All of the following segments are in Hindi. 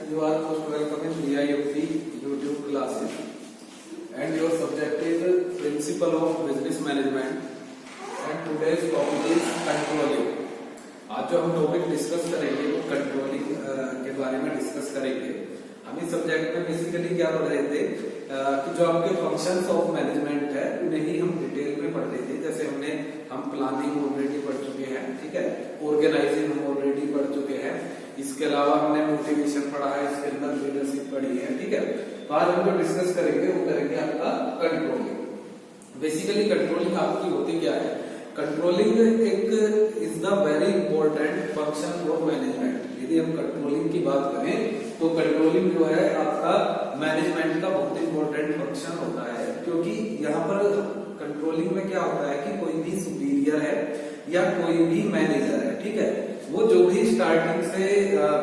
You are most welcome in BIOP YouTube classes. And your subject is Principle of Business Management. And today's topic is controlling. आज जो हम टॉपिक डिस्कस करेंगे वो कंट्रोलिंग के बारे में डिस्कस करेंगे। हम इस सब्जेक्ट में बेसिकली क्या पढ़ रहे थे कि जो आपके फंक्शंस ऑफ मैनेजमेंट है उन्हें ही हम डिटेल में पढ़ रहे थे। जैसे हम प्लानिंग ऑलरेडी पढ़ चुके हैं, ठीक है, ऑर्गेनाइजिंग हम ऑलरेडी पढ़ चुके हैं, इसके अलावा हमने मोटिवेशन पढ़ा है, इसके अंदर लीडरशिप पढ़ी है, ठीक है। तो आज हम जो डिस्कस करेंगे वो करेंगे आपका कंट्रोलिंग। बेसिकली कंट्रोलिंग आपकी होती क्या है? कंट्रोलिंग एक is the very important function for management. यदि हम कंट्रोलिंग की बात करें तो कंट्रोलिंग जो है आपका मैनेजमेंट का बहुत इंपॉर्टेंट फंक्शन होता है, क्योंकि यहाँ पर कंट्रोलिंग में क्या होता है कि कोई भी सुपीरियर है या कोई भी मैनेजर है, ठीक है, वो जो भी स्टार्टिंग से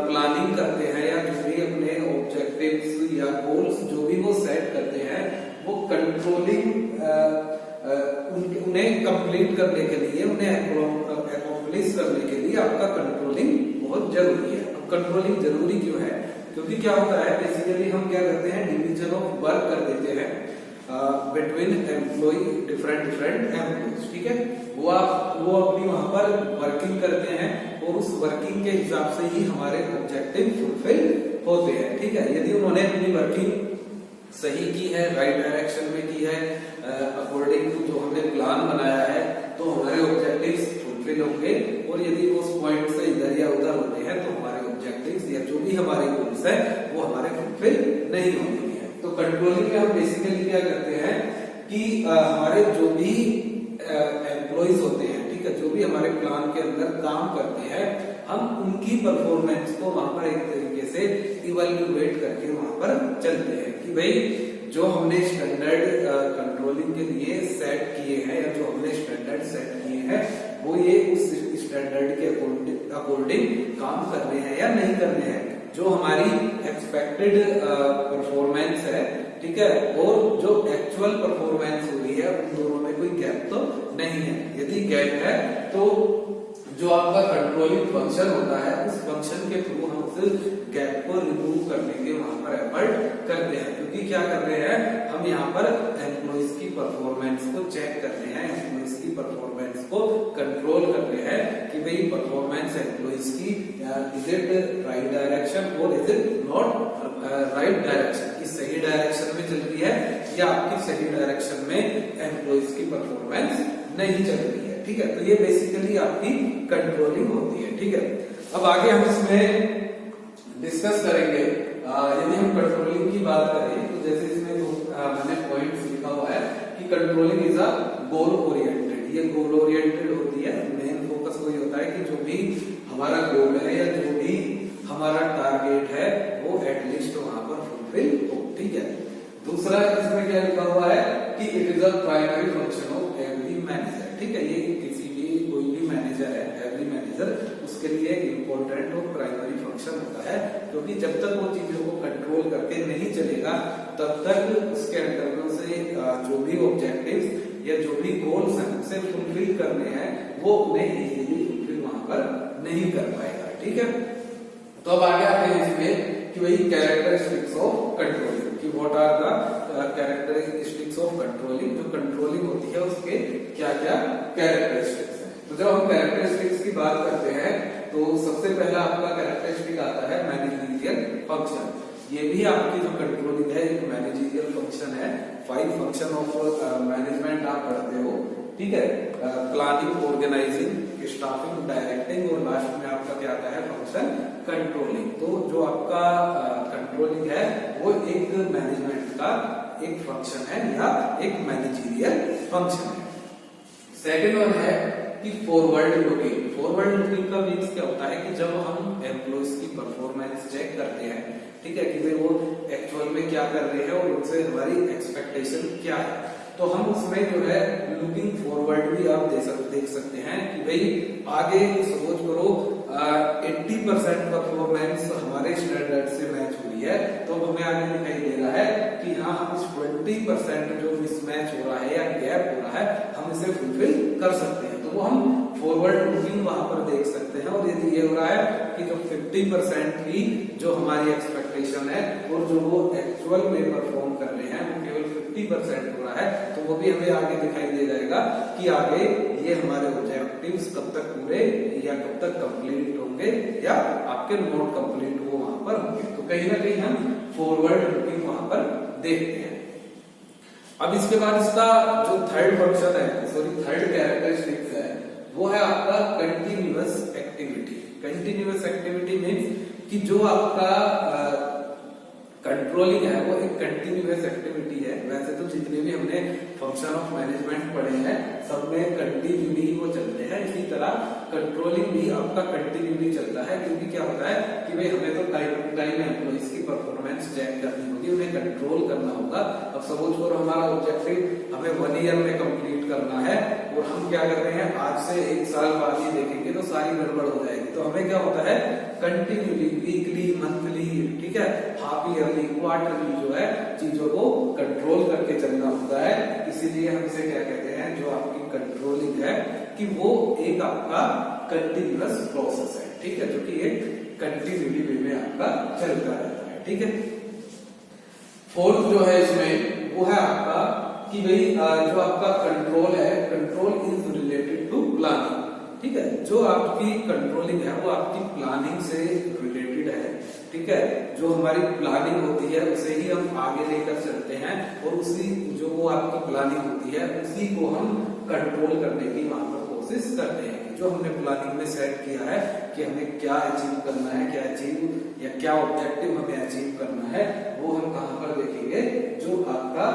प्लानिंग करते हैं या जो भी अपने ऑब्जेक्टिव्स या गोल्स जो भी वो सेट करते हैं वो कंट्रोलिंग उन्हें कंप्लीट करने के लिए, उन्हें अकॉम्प्लिश करने के लिए आपका कंट्रोलिंग बहुत जरूरी है। अब कंट्रोलिंग जरूरी क्यों है? क्योंकि क्या होता है, बेसिकली हम क्या करते हैं, डिवीजन ऑफ वर्क कर देते हैं बिटवीन एम्प्लॉय, डिफरेंट एम्प्लॉयज, ठीक है। वो अपनी वहां पर वर्किंग करते हैं और उस वर्किंग के हिसाब से ही हमारे ऑब्जेक्टिव फुलफिल होते हैं, ठीक है। यदि उन्होंने अपनी वर्किंग सही की है, राइट डायरेक्शन में की है, अकॉर्डिंग टू जो हमने प्लान बनाया है, तो हमारे ऑब्जेक्टिव्स फुलफिल होंगे। और यदि वो उस पॉइंट से इधर या उधर होते हैं तो हमारे ऑब्जेक्टिव्स या जो भी हमारे गोल्स है वो हमारे फुलफिल नहीं होंगे। तो कंट्रोलिंग में हम बेसिकली क्या करते हैं कि हमारे जो भी एम्प्लॉइज होते हैं, ठीक है, जो भी हमारे प्लान के अंदर काम करते हैं, हम उनकी परफॉर्मेंस को वहां पर एक तरीके से इवैल्यूएट करके वहां पर चलते हैं कि भाई जो हमने स्टैंडर्ड कंट्रोलिंग के लिए सेट किए हैं या जो हमने स्टैंडर्ड सेट किए हैं वो ये उस स्टैंडर्ड के अकॉर्डिंग काम करने हैं या नहीं करने हैं। जो हमारी एक्सपेक्टेड परफॉर्मेंस है, ठीक है, और जो एक्चुअल परफॉर्मेंस हुई है उन दोनों में कोई गैप तो नहीं है। यदि गैप है तो जो आपका कंट्रोलिंग फंक्शन होता है उस फंक्शन के थ्रू हम उस गैप को रिमूव करने के वहां पर एफर्ट करते हैं। क्योंकि क्या कर रहे हैं, हम यहाँ पर एम्प्लॉइज की परफॉर्मेंस को चेक कर रहे हैं, एम्प्लॉइज की परफॉर्मेंस को कंट्रोल कर रहे हैं कि भाई परफॉर्मेंस एम्प्लॉइज की इज इट राइट डायरेक्शन और is it not right direction, की सही डायरेक्शन में चल रही है या आपकी सही डायरेक्शन में एम्प्लॉइज की परफॉर्मेंस नहीं चल रही है, ठीक है। तो ये बेसिकली आपकी कंट्रोलिंग होती है, ठीक है। अब आगे हम इसमें डिस्कस करेंगे। यदि हम कंट्रोलिंग की बात करें तो जैसे इसमें मैंने पॉइंट्स लिखा हुआ है कि controlling is a goal oriented. ये गोल ओरिएंटेड होती है, मेन फोकस वही होता है कि जो भी हमारा गोल है या जो भी हमारा टारगेट है वो एटलीस्ट वहां पर फुलफिल हो, ठीक है। दूसरा इसमें क्या लिखा हुआ है कि it is a primary function of every manager, ठीक है। ये किसी भी कोई भी मैनेजर है, एवरी मैनेजर, उसके लिए इम्पोर्टेंट और प्राइमरी फंक्शन होता है, क्योंकि जब तक वो चीजों को कंट्रोल करके नहीं चलेगा तब तक उसके अंदर में से जो भी ऑब्जेक्टिव्स या जो भी गोल्स हैं उसे फुलफिल करने हैं वो उन्हें इजीली फुलफिल वहां पर नहीं कर पाएगा, ठीक है। तो अब आगे आते हैं इसमें कि भाई कैरेक्टरिस्टिक्स ऑफ कंट्रोलिंग, कि what are the characteristics of controlling. जो कंट्रोलिंग होती है उसके क्या क्या कैरेक्टरिस्टिक्स हैं। तो जब हम कैरेक्टरिस्टिक्स की बात करते हैं तो सबसे पहला आपका कैरेक्टरिस्टिक आता है मैनेजरियल फंक्शन। ये भी आपकी जो कंट्रोलिंग है एक मैनेजरियल फंक्शन है। 5 फंक्शन ऑफ मैनेजमेंट आप पढ़ते हो, ठीक है, प्लानिंग, ऑर्गेनाइजिंग, स्टाफिंग, डायरेक्टिंग और लास्ट में आपका क्या आता है, फंक्शन कंट्रोलिंग। तो जो आपका कंट्रोलिंग है वो एक मैनेजमेंट का एक फंक्शन है या एक मैनेजरियल फंक्शन है। सेकेंड वन है कि फॉरवर्ड लुकिंग। फॉरवर्ड लुकिंग का मीन्स क्या होता है कि जब हम एम्प्लॉइज की परफॉर्मेंस चेक करते हैं, ठीक है, कि भाई वो एक्चुअल में क्या कर रहे हैं और उनसे हमारी एक्सपेक्टेशन क्या है, तो हम उसमें जो है लुकिंग फॉरवर्ड भी आप देख सकते हैं कि भाई आगे सपोज करो 80% परफॉर्मेंस हमारे स्टैंडर्ड से मैच हुई है, तो हमें आगे दिखाई दे रहा है कि हाँ हम इस 20% जो मिसमैच हो रहा है या गैप हो रहा है हम इसे फुलफिल कर सकते हैं। तो वो हम फॉरवर्ड लुकिंग वहां पर देख सकते हैं। और यदि ये हो रहा है कि जो 50% की जो हमारी एक्सपेक्टेशन है और जो वो एक्चुअल में परफॉर्म कर रहे हैं वो केवल 50% हो रहा है, तो वो भी हमें आगे दिखाई दे जाएगा कि आगे ये हमारे ऑब्जेक्टिव्स कब तक पूरे या कब तक कंप्लीट होंगे या आपके नॉट कंप्लीट वो वहां पर होंगे। तो कहीं ना कहीं हम फॉरवर्ड लुकिंग वहां पर देखते हैं। अब इसके बाद इसका जो थर्ड फंक्शन है, थर्ड कैरेक्टरिस्टिक्स है, वो है आपका continuous activity. Continuous activity means कि जो आपका कंट्रोलिंग है वो एक कंटिन्यूअस एक्टिविटी है। वैसे तो जितने भी हमने फंक्शन ऑफ मैनेजमेंट पढ़े हैं सब में कंटिन्यूली वो चलते हैं, इसी तरह कंट्रोलिंग भी आपका कंटिन्यूली चलता है। क्योंकि क्या होता है कि भाई हमें तो टाइम टू टाइम एम्प्लॉइज की परफॉर्मेंस चेक करनी होगी, उन्हें कंट्रोल करना होगा। अब सपोज फॉर हमारा ऑब्जेक्टिव हमें 1 ईयर में कंप्लीट करना है और हम क्या कर रहे हैं आज से 1 साल बाद ही देखेंगे तो सारी गड़बड़ हो जाएगी। तो हमें क्या होता है कंटिन्यूली वीकली, मंथली, ठीक है, हाफ ईयरली, क्वार्टरली जो है चीजों को कंट्रोल करके चलना होता है। इसीलिए हम इसे क्या कहते हैं, जो आपकी कंट्रोलिंग है कि वो एक आपका कंटिन्यूअस प्रोसेस है, ठीक है, जो कि एक कंटिन्यूली वे में आपका चलता रहता है, ठीक है। फोर्थ जो है इसमें वो है आपका कि भाई जो आपका कंट्रोल है, control is related to planning, ठीक है। जो आपकी कंट्रोलिंग है वो आपकी प्लानिंग से रिलेटेड है, ठीक है। जो हमारी प्लानिंग होती है उसे ही हम आगे लेकर चलते हैं और उसी जो वो आपकी प्लानिंग होती है उसी को हम कंट्रोल करने की वहां पर कोशिश करते हैं। जो हमने प्लानिंग में सेट किया है कि हमें क्या अचीव करना है, क्या अचीव या क्या ऑब्जेक्टिव हमें अचीव करना है, वो हम कहां पर देखेंगे, जो आपका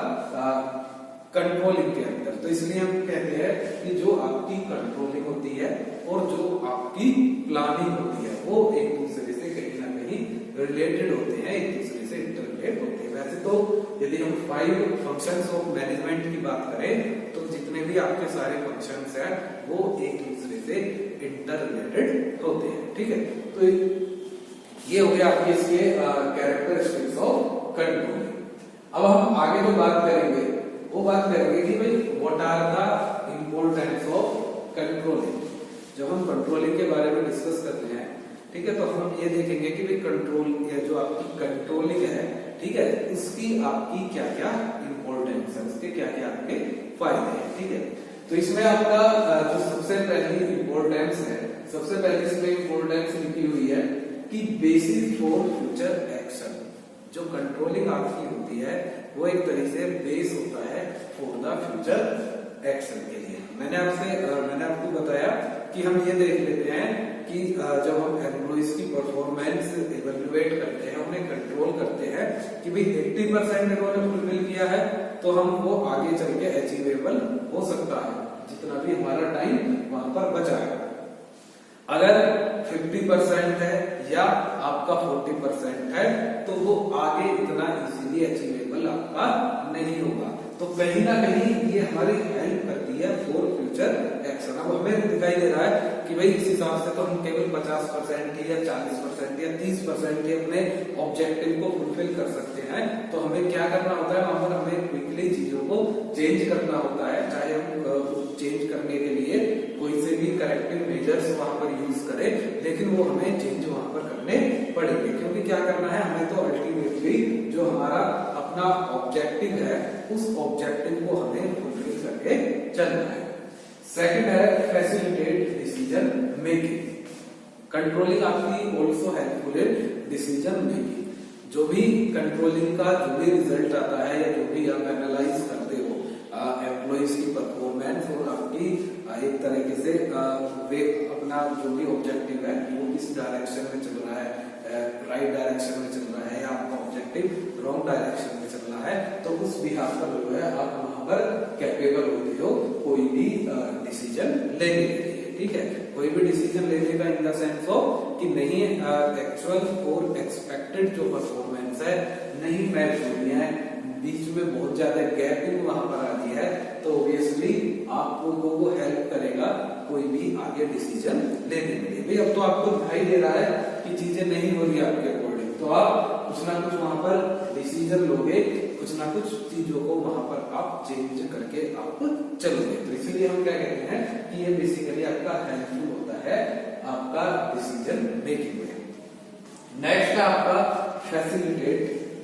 कंट्रोलिंग के अंदर। तो इसलिए हम कहते हैं कि जो आपकी कंट्रोलिंग होती है और जो आपकी प्लानिंग होती है वो एक दूसरे से कहीं ना कहीं रिलेटेड होते हैं, एक दूसरे से इंटररिलेट होते हैं। वैसे तो यदि हम 5 फंक्शंस ऑफ मैनेजमेंट की बात करें तो जितने भी आपके सारे फंक्शंस हैं वो एक दूसरे से इंटररिलेटेड होते हैं, ठीक है। तो ये हो गया आपके इसके कैरेक्टरिस्टिक्स ऑफ कंट्रोलिंग। अब हम आगे जो बात करेंगे वो बात करेंगे कि भाई what are the importance of controlling. जब हम कंट्रोलिंग के बारे में डिस्कस करते हैं, ठीक है, तो हम ये देखेंगे कि भाई कंट्रोल या जो आपकी कंट्रोलिंग है, ठीक है, उसकी आपकी क्या क्या इंपॉर्टेंस है, उसके क्या क्या आपके फायदे हैं, ठीक है। तो इसमें आपका जो सबसे पहली इंपॉर्टेंस है, सबसे पहले इसमें इंपॉर्टेंस लिखी हुई है कि बेसिस फॉर फ्यूचर एक्शन। जो कंट्रोलिंग आपकी होती है वो एक तरह से बेस होता है फॉर द फ्यूचर एक्शन के लिए। मैंने आपको बताया कि हम ये देख लेते हैं कि जब हम एम्प्लॉइज की परफॉर्मेंस इवेल्युएट करते हैं, उन्हें कंट्रोल करते हैं कि भाई 80% इन्होंने फुलफिल किया है तो हम वो आगे चल के अचीवेबल हो सकता है जितना भी हमारा टाइम वहां पर बचा है। अगर 50% है या आपका 40% है तो वो आगे इतना इजीली अचीवेबल आपका नहीं होगा। तो कहीं ना कहीं ये हमारी हेल्प करती है फॉर फ्यूचर एक्शन। अब हमें दिखाई दे रहा है कि भाई इस हिसाब से तो हम केवल 50% ही या 40% या 30% ही अपने ऑब्जेक्टिव को फुलफिल कर सकते हैं। तो हमें क्या करना होता है, वहां पर हमें क्विकली चीजों को चेंज करना होता है। चाहे हम चेंज करने के लिए कोई से भी करेक्टिव मेजर्स वहां पर यूज करें, लेकिन वो हमें चेंज वहां पर करने पड़ेंगे। क्योंकि क्या करना है, हमें तो अल्टीमेटली जो हमारा अपना ऑब्जेक्टिव है उस ऑब्जेक्टिव को हमें फुलफिल करके चलना है। सेकंड है फैसिलिटेट डिसीजन मेकिंग। कंट्रोलिंग आपकी also helpful in decision making. जो भी कंट्रोलिंग का जो भी रिजल्ट आता है या जो भी आप एनालाइज करते हो एम्प्लॉइज की परफॉर्मेंस और आपकी एक तरीके से वे अपना जो भी ऑब्जेक्टिव है वो किस डायरेक्शन में चल रहा है, राइट डायरेक्शन में चल रहा है या आपका ऑब्जेक्टिव रॉन्ग डायरेक्शन में चल रहा है, तो उस बिहाफ पर जो है आप वहां पर कैपेबल होते हो कोई भी डिसीजन लेने के लिए, ठीक है। कोई भी डिसीजन लेने का इन द सेंस ऑफ कि नहीं एक्चुअल और एक्सपेक्टेड जो परफॉर्मेंस है नहीं मैच हो रही है, बीच में बहुत ज्यादा गैपिंग वहां पर आ रही है, तो ऑब्वियसली आपको वो हेल्प करेगा कोई भी आगे डिसीजन लेने के लिए। भाई अब तो आपको दिखाई दे रहा है कि चीजें नहीं हो रही आपके अकॉर्डिंग, तो आप कुछ ना कुछ वहां पर डिसीजन लोगे कुछ ना कुछ चीजों को वहां पर आप चेंज करके आप चलोगे। तो इसीलिए हम क्या कहते हैं कि ये बेसिकली आपका हेल्पफुल होता है आपका डिसीजन मेकिंग में। नेक्स्ट है आपका फैसिलिटेट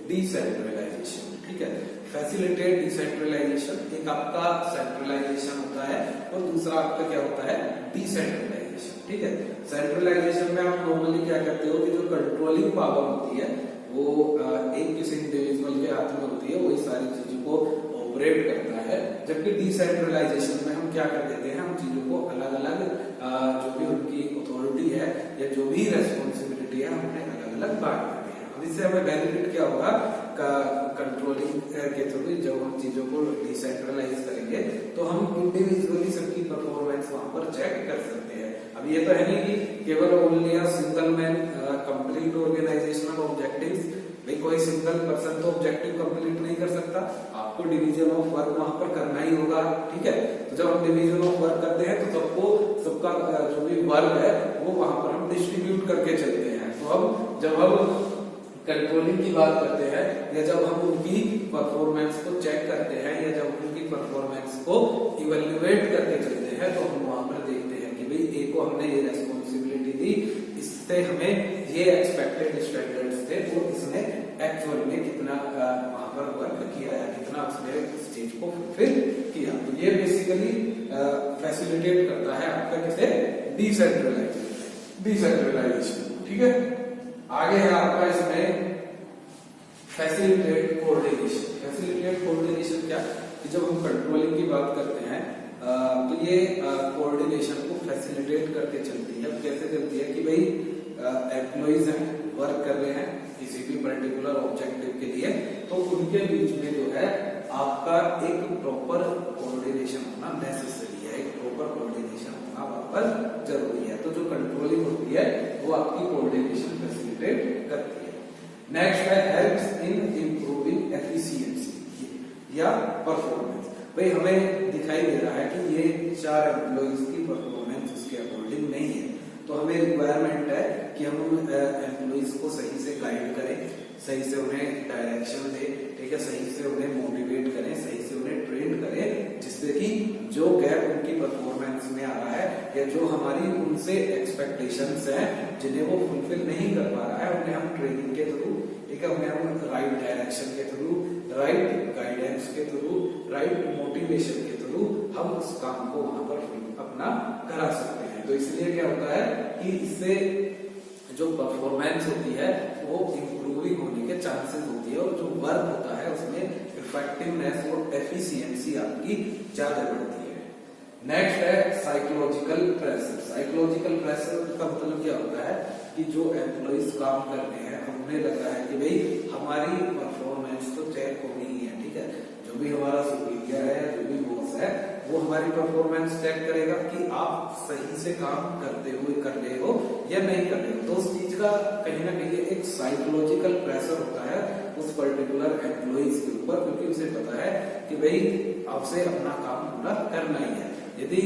डिसेंट्रलाइजेशन। ठीक है, फैसिलिटेट डिसेंट्रलाइजेशन, एक आपका सेंट्रलाइजेशन होता है और दूसरा आपका क्या होता है डिसेंट्रलाइजेशन। ठीक है, सेंट्रलाइजेशन में आप नॉर्मली क्या करते हो कि जो कंट्रोलिंग पावर होती है वो एक किसी इंडिविजुअल के हाथ में होती है, वही सारी चीजों को ऑपरेट करता है। जबकि डिसेंट्रलाइजेशन में हम क्या कर देते हैं, हम चीजों को अलग अलग जो भी उनकी अथॉरिटी है या जो भी रेस्पॉन्सिबिलिटी है हमने अलग अलग बांट देते हैं। अब इससे हमें बेनिफिट क्या होगा, कंट्रोलिंग के थ्रू जब हम चीजों को डिसेंट्रलाइज करेंगे तो हम इंडिविजुअली सबकी परफॉर्मेंस वहां पर चेक कर सकते हैं। अब ये तो है नहीं कि केवल only a single man complete organisational objectives, भाई कोई सिंगल पर्सन तो ऑब्जेक्टिव कंप्लीट नहीं कर सकता, आपको डिवीजन ऑफ वर्क वहां पर करना ही होगा। ठीक है, तो जब हम डिवीजन ऑफ वर्क करते हैं तो सबको सबका जो भी वर्क है वो वहां पर हम डिस्ट्रीब्यूट करके चलते हैं। तो अब जब हम कंट्रोलिंग की बात करते हैं या जब हम उनकी परफॉर्मेंस को चेक करते हैं या जब उनकी परफॉर्मेंस को इवेल्युएट करके चलते हैं तो हम वहां पर देखते हैं कि भाई ए को हमने ये रेस्पॉन्सिबिलिटी दी, इससे हमें ये एक्सपेक्टेड स्टैंडर्ड्स थे और इसने एक्चुअल में कितना वहां पर वर्क किया है, कितना उसने इस चीज को फुलफिल किया। तो ये बेसिकली फैसिलिटेट करता है आपका किसे डिसेंट्रलाइजेशन। ठीक है, आगे है आपका इसमें फैसिलिटेट कोऑर्डिनेशन। फैसिलिटेट कोऑर्डिनेशन क्या कि जब हम कंट्रोलिंग की बात करते हैं तो ये कोऑर्डिनेशन को फैसिलिटेट करके चलती है। कैसे चलती है कि भाई एम्प्लॉइज हैं, वर्क कर रहे हैं किसी भी पर्टिकुलर ऑब्जेक्टिव के लिए, तो उनके बीच में जो है आपका एक प्रॉपर कोऑर्डिनेशन होना नेसेसरी है, एक प्रॉपर कोऑर्डिनेशन होना वहां पर जरूरी है। तो जो कंट्रोलिंग होती है वो आपकी कोऑर्डिनेशन फैसिलिटेट करती है। नेक्स्ट है हेल्प्स इन इंप्रूविंग एफिशिएंसी या परफॉर्मेंस। भाई हमें दिखाई दे रहा है कि ये 4 एम्प्लॉइज की परफॉर्मेंस उसके अकॉर्डिंग नहीं है, तो हमें रिक्वायरमेंट है कि हम एम्प्लॉइज को सही से गाइड करें, सही से उन्हें डायरेक्शन दें, ठीक है, सही से उन्हें मोटिवेट करें, सही से उन्हें ट्रेन करें, जिससे कि जो गैप उनकी परफॉर्मेंस में आ रहा है या जो हमारी उनसे एक्सपेक्टेशंस हैं जिन्हें वो फुलफिल नहीं कर पा रहा है, उन्हें हम ट्रेनिंग के थ्रू, ठीक है, उन्हें हम राइट डायरेक्शन के थ्रू, राइट गाइडेंस के थ्रू, राइट मोटिवेशन के थ्रू हम उस काम को वहां पर अपना करा सकते हैं। तो इसलिए क्या होता है कि इससे जो परफॉर्मेंस होती है वो इंप्रूविंग होने के चांसेस होती है और जो वर्क होता है उसमें इफेक्टिवनेस और एफिशिएंसी आपकी ज्यादा बढ़ती है। नेक्स्ट है साइकोलॉजिकल प्रेशर। साइकोलॉजिकल प्रेशर का मतलब क्या होता है कि जो एम्प्लॉइज काम कर रहे हैं, उन्हें लग रहा है कि भाई हमारी परफॉर्मेंस तो चेक होनी ही है, ठीक है, जो भी हमारा सुपीरियर है, जो भी बॉस है, वो हमारी परफॉर्मेंस चेक करेगा कि आप सही से काम कर रहे हो या नहीं कर रहे हो। तो उस चीज का कहीं ना कहीं एक साइकोलॉजिकल प्रेशर होता है उस पर्टिकुलर एम्प्लॉइज के ऊपर, क्योंकि उसे पता है कि भाई आपसे अपना काम पूरा करना ही है। यदि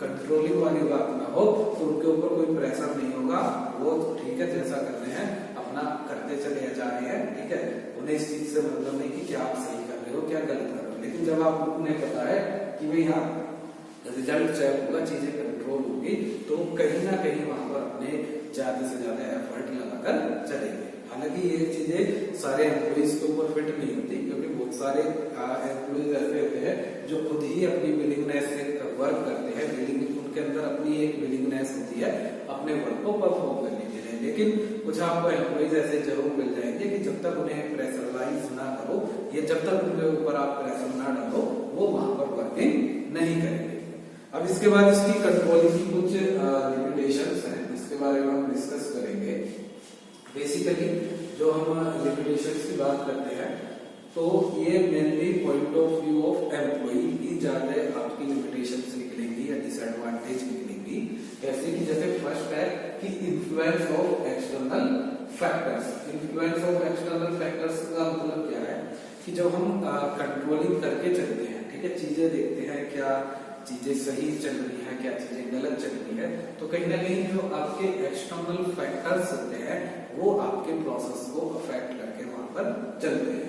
कंट्रोलिंग वाली बात ना हो तो उनके ऊपर कोई प्रेशर नहीं होगा, वो ठीक है जैसा कर रहे हैं अपना करते चले जा रहे हैं, ठीक है, उन्हें इस चीज से मतलब नहीं कि क्या आप सही कर रहे हो क्या गलत कर रहे हो। लेकिन जब आप उन्हें पता है कि भाई हाँ रिजल्ट चेक होगा, चीजें कंट्रोल होगी, तो कहीं ना कहीं वहां पर अपने ज्यादा से ज्यादा एफर्ट लगाकर चलेंगे। हालांकि ये चीजें सारे एम्प्लॉइज के ऊपर फिट नहीं होती, क्योंकि बहुत सारे एम्प्लॉइज ऐसे होते हैं जो खुद ही अपनी विलिंगनेस से वर्क करते हैं, उनके अंदर अपनी एक विलिंगनेस होती है अपने वर्क को परफॉर्म करने के लिए। लेकिन कुछ आपको एम्प्लॉइज ऐसे जरूर मिल जाएंगे कि जब तक उन्हें प्रेशराइज ना करो या जब तक उनके ऊपर आप प्रेशर ना डालो वो वहां पर वर्किंग नहीं करेंगे। अब इसके बाद इसकी कंट्रोलिंग की कुछ लिमिटेशंस हैं, इसके बारे में हम डिस्कस करेंगे। बेसिकली जो हम लिमिटेशंस की बात करते हैं तो ये mainly point of view of employee की ज्यादा आपकी लिमिटेशंस निकलेंगी या डिसएडवांटेज निकलेंगी। कैसे कि जैसे फर्स्ट है कि influence of external factors. Influence of external factors का मतलब क्या है कि जब हम कंट्रोलिंग करके चलते हैं, ठीक है, चीजें देखते हैं क्या चीजें सही चल रही है, क्या चीजें गलत चल रही है, तो कहीं ना कहीं जो आपके एक्सटर्नल फैक्टर्स होते हैं वो आपके प्रोसेस को अफेक्ट करके वहां पर चलते हैं।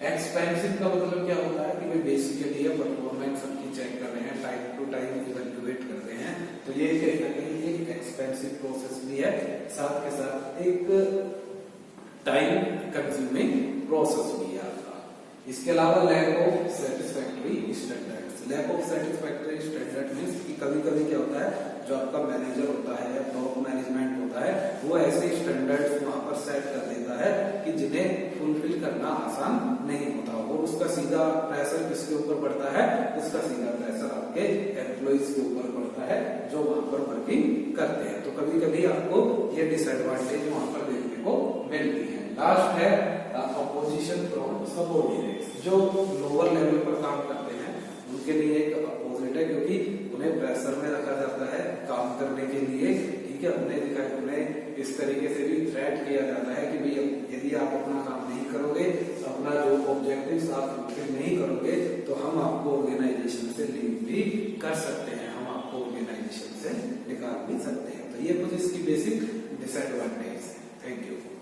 एक्सपेंसिव का मतलब क्या होता है कि भाई बेसिकली ये परफॉर्मेंस सबकी चेक कर रहे हैं, टाइम टू टाइम इवैल्यूएट कर रहे हैं, तो ये कहीं ना कहीं एक एक्सपेंसिव प्रोसेस भी है, साथ के साथ एक टाइम कंज्यूमिंग प्रोसेस भी है आपका। इसके अलावा lack of satisfactory standards. Lack of satisfactory standard means कि कभी-कभी क्या होता है, जो आपका मैनेजर होता है या टॉप मैनेजमेंट होता है, वो ऐसे स्टैंडर्ड्स वहां पर सेट कर देता है कि जिन्हें फुलफिल करना आसान नहीं होता। वो उसका सीधा प्रेशर किसके ऊपर पड़ता है, उसका सीधा प्रेशर आपके एम्प्लॉइज के ऊपर पड़ता है जो वहां पर वर्किंग करते हैं। तो कभी-कभी आपको ये डिसएडवांटेज वहां पर देखने को मिलती है। लास्ट है अपोजिशन फ्रॉम सबऑर्डिनेट्स। जो लोअर लेवल पर काम करते हैं उनके लिए एक अपोजिट है, क्योंकि उन्हें प्रेशर में रखा जाता है काम करने के लिए, ठीक है। उन्हें इस तरीके से भी थ्रेट किया जाता है कि भाई यदि आप अपना काम नहीं करोगे, अपना जो ऑब्जेक्टिव्स आप फुलफिल नहीं करोगे, तो हम आपको ऑर्गेनाइजेशन से लीव भी कर सकते हैं, हम आपको ऑर्गेनाइजेशन से निकाल भी सकते हैं। तो ये कुछ इसकी बेसिक डिसएडवांटेज है। Thank you.